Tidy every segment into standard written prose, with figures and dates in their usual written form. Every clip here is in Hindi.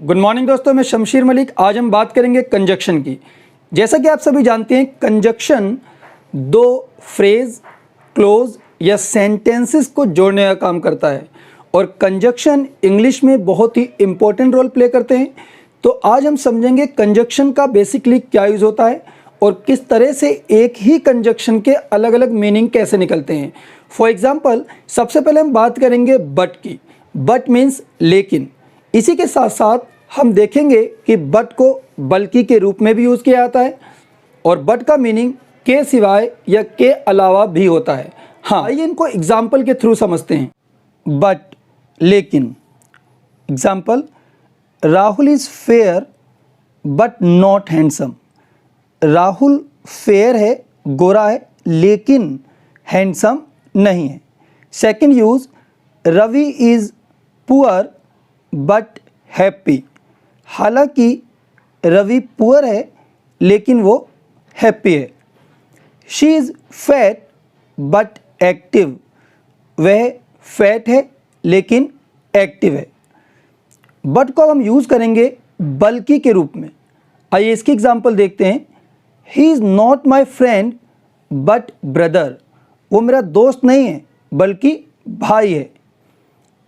गुड मॉर्निंग दोस्तों, मैं शमशीर मलिक। आज हम बात करेंगे कंजक्शन की। जैसा कि आप सभी जानते हैं, कंजक्शन दो फ्रेज, क्लोज या सेंटेंसेस को जोड़ने का काम करता है और कंजक्शन इंग्लिश में बहुत ही इंपॉर्टेंट रोल प्ले करते हैं। तो आज हम समझेंगे कंजक्शन का बेसिकली क्या यूज़ होता है और किस तरह से एक ही कंजक्शन के अलग अलग मीनिंग कैसे निकलते हैं। फॉर एग्जाम्पल, सबसे पहले हम बात करेंगे बट की। बट मीन्स लेकिन। इसी के साथ साथ हम देखेंगे कि बट को बल्कि के रूप में भी यूज़ किया जाता है और बट का मीनिंग के सिवाय या के अलावा भी होता है। हाँ, आइए इनको एग्जाम्पल के थ्रू समझते हैं। बट लेकिन, example, Rahul is fair but not handsome. Rahul fair है, गोरा है, लेकिन हैंडसम नहीं है। Second use, Ravi is poor but happy. हालांकि रवि पुअर है लेकिन वो हैप्पी है। She is fat but active. वह फैट है लेकिन एक्टिव है। बट को हम यूज़ करेंगे बल्कि के रूप में। आइए इसकी एग्जांपल देखते हैं। He is not my friend but brother. वो मेरा दोस्त नहीं है बल्कि भाई है।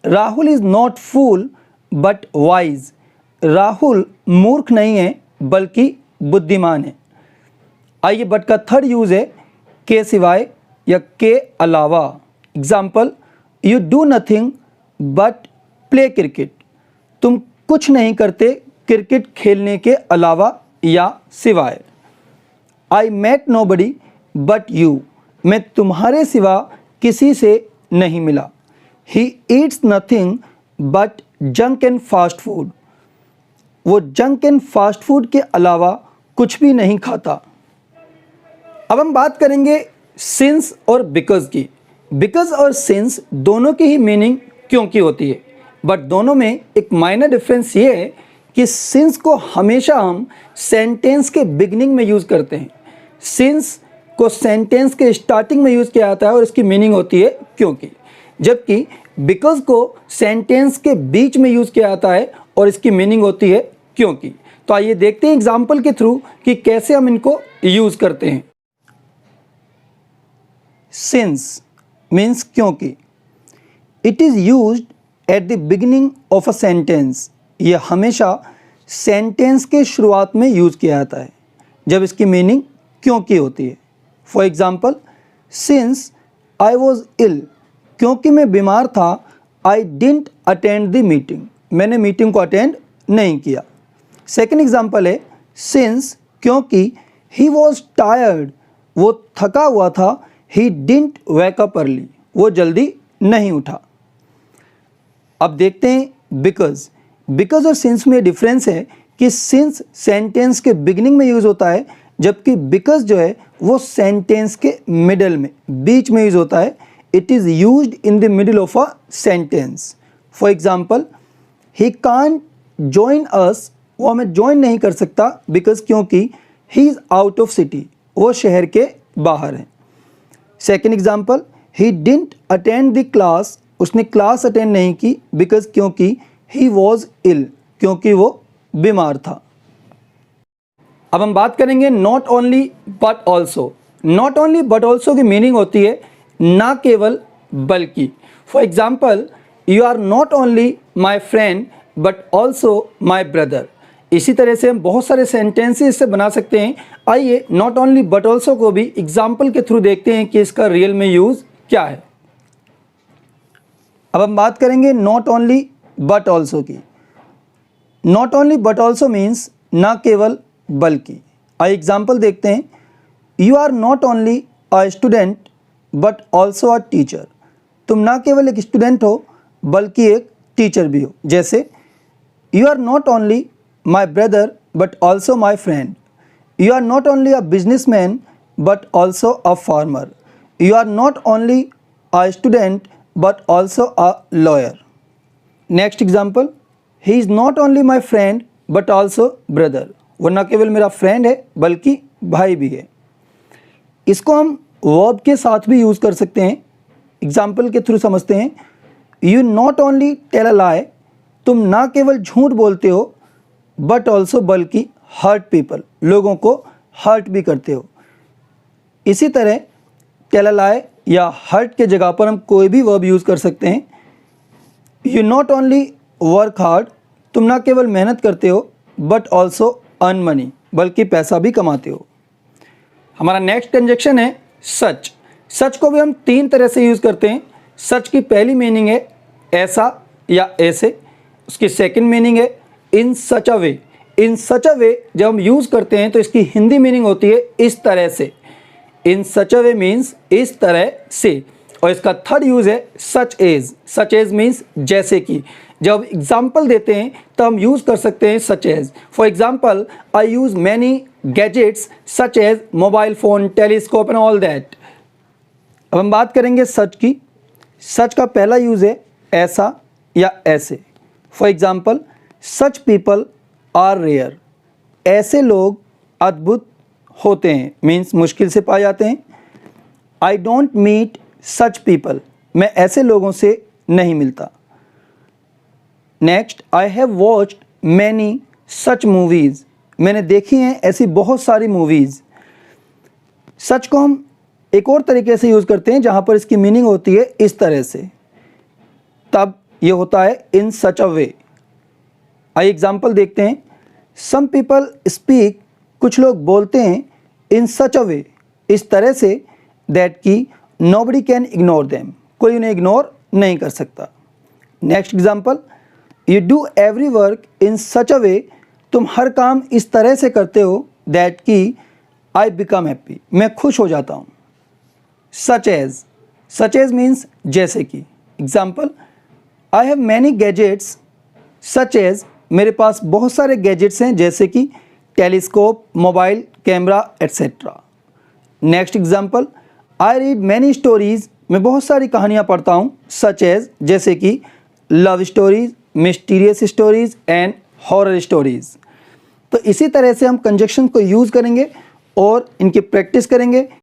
Rahul is not fool but wise. Rahul मूर्ख नहीं है बल्कि बुद्धिमान है। आइए बट का थर्ड यूज़ है के सिवाय या के अलावा। Example, you do nothing but play cricket. तुम कुछ नहीं करते क्रिकेट खेलने के अलावा या सिवाय। I met nobody but you. मैं तुम्हारे सिवा किसी से नहीं मिला। He eats nothing but junk and fast food. वो जंक एंड फास्ट फूड के अलावा कुछ भी नहीं खाता। अब हम बात करेंगे सिंस और बिकॉज की। बिकॉज और सिंस दोनों की ही मीनिंग क्योंकि होती है, बट दोनों में एक माइनर डिफरेंस ये है कि सिंस को हमेशा हम सेंटेंस के बिगिनिंग में यूज़ करते हैं। सिंस को सेंटेंस के स्टार्टिंग में यूज़ किया जाता है और इसकी मीनिंग होती है क्योंकि, जबकि बिकॉज को सेंटेंस के बीच में यूज़ किया जाता है और इसकी मीनिंग होती है क्योंकि। तो आइए देखते हैं एग्जाम्पल के थ्रू कि कैसे हम इनको यूज़ करते हैं। सिंस मीन्स क्योंकि। It is used at the beginning of a sentence. यह हमेशा सेंटेंस के शुरुआत में यूज़ किया जाता है जब इसकी मीनिंग क्योंकि होती है। For example, since I was ill. क्योंकि मैं बीमार था, I didn't attend the meeting. मैंने मीटिंग को अटेंड नहीं किया। सेकेंड एग्जाम्पल है सिंस क्योंकि ही वॉज टायर्ड। वो थका हुआ था, he didn't wake up early. वो जल्दी नहीं उठा। अब देखते हैं बिकॉज। बिकॉज और सिंस में डिफरेंस है कि सिंस सेंटेंस के बिगिनिंग में यूज़ होता है, जबकि बिकॉज जो है वो सेंटेंस के मिडल में, बीच में यूज़ होता है। It is used in the middle of a sentence. For example, he can't join us. वो हमें ज्वाइन नहीं कर सकता बिकॉज क्योंकि he is out of city. वो शहर के बाहर है। Second example, he didn't attend the class. उसने क्लास अटेंड नहीं की बिकॉज क्योंकि ही वॉज इल। क्योंकि वो बीमार था। अब हम बात करेंगे not only but also. Not only but also की मीनिंग होती है ना केवल बल्कि। For example, you are not only my friend but also my brother. इसी तरह से हम बहुत सारे सेंटेंसेस इससे बना सकते हैं। आइए नॉट ओनली बट ऑल्सो को भी एग्जाम्पल के थ्रू देखते हैं कि इसका रियल में यूज़ क्या है। अब हम बात करेंगे नॉट ओनली बट ऑल्सो की। Not only but also means ना केवल बल्कि। आइए एग्जाम्पल देखते हैं। You are not only a student but also a teacher. तुम ना केवल एक स्टूडेंट हो बल्कि एक टीचर भी हो। जैसे, you are not only my brother but also my friend. You are not only a business man but also a farmer. You are not only a student but also a lawyer. Next example, he is not only my friend but also brother. वो न केवल मेरा फ्रेंड है बल्कि भाई भी है। इसको हम वर्ब के साथ भी यूज़ कर सकते हैं। एग्जाम्पल के थ्रू समझते हैं। You not only tell a lie. तुम ना केवल झूठ बोलते हो बट ऑल्सो बल्कि हर्ट पीपल, लोगों को हर्ट भी करते हो। इसी तरह टेल अ लाई या हर्ट के जगह पर हम कोई भी वर्ब यूज़ कर सकते हैं। You not only work hard, तुम ना केवल मेहनत करते हो बट ऑल्सो अर्न मनी, बल्कि पैसा भी कमाते हो। हमारा नेक्स्ट कंजक्शन है सच। सच को भी हम 3 तरह से यूज़ करते हैं। सच की पहली मीनिंग है ऐसा या ऐसे। उसकी सेकंड मीनिंग है इन such a way. In such a वे जब हम यूज़ करते हैं तो इसकी हिंदी मीनिंग होती है इस तरह से। इन सच अ वे मीन्स इस तरह से। और इसका थर्ड यूज़ है such as. Such as means जैसे कि। जब एग्जाम्पल देते हैं तो हम यूज़ कर सकते हैं such as. For example, I use many gadgets such as mobile phone, telescope and all that. अब हम बात करेंगे सच की। सच का पहला यूज़ है ऐसा या ऐसे। For example, such people are rare. ऐसे लोग अद्भुत होते हैं, मीन्स मुश्किल से पाए जाते हैं। I don't meet such people, मैं ऐसे लोगों से नहीं मिलता। Next, I have watched many such movies. मैंने देखी हैं ऐसी बहुत सारी मूवीज़। सच को हम एक और तरीके से यूज़ करते हैं जहाँ पर इसकी मीनिंग होती है इस तरह से, तब ये होता है इन सच अ वे। आइए एग्जाम्पल देखते हैं। सम पीपल स्पीक, कुछ लोग बोलते हैं इन सच अ वे, इस तरह से, दैट कि नोबडी कैन इग्नोर देम, कोई उन्हें इग्नोर नहीं कर सकता। Next example, you do every work in such a way, तुम हर काम इस तरह से करते हो, दैट कि आई बिकम हैप्पी, मैं खुश हो जाता हूँ। Such as. Such as means जैसे कि। Example, I have many gadgets such as, मेरे पास बहुत सारे गैजेट्स हैं जैसे कि telescope, mobile, camera etcetera. Next example, I read many stories, मैं बहुत सारी कहानियाँ पढ़ता हूँ, सच एज जैसे कि love stories, mysterious stories and horror stories. तो इसी तरह से हम कंजक्शन को यूज़ करेंगे और इनकी प्रैक्टिस करेंगे।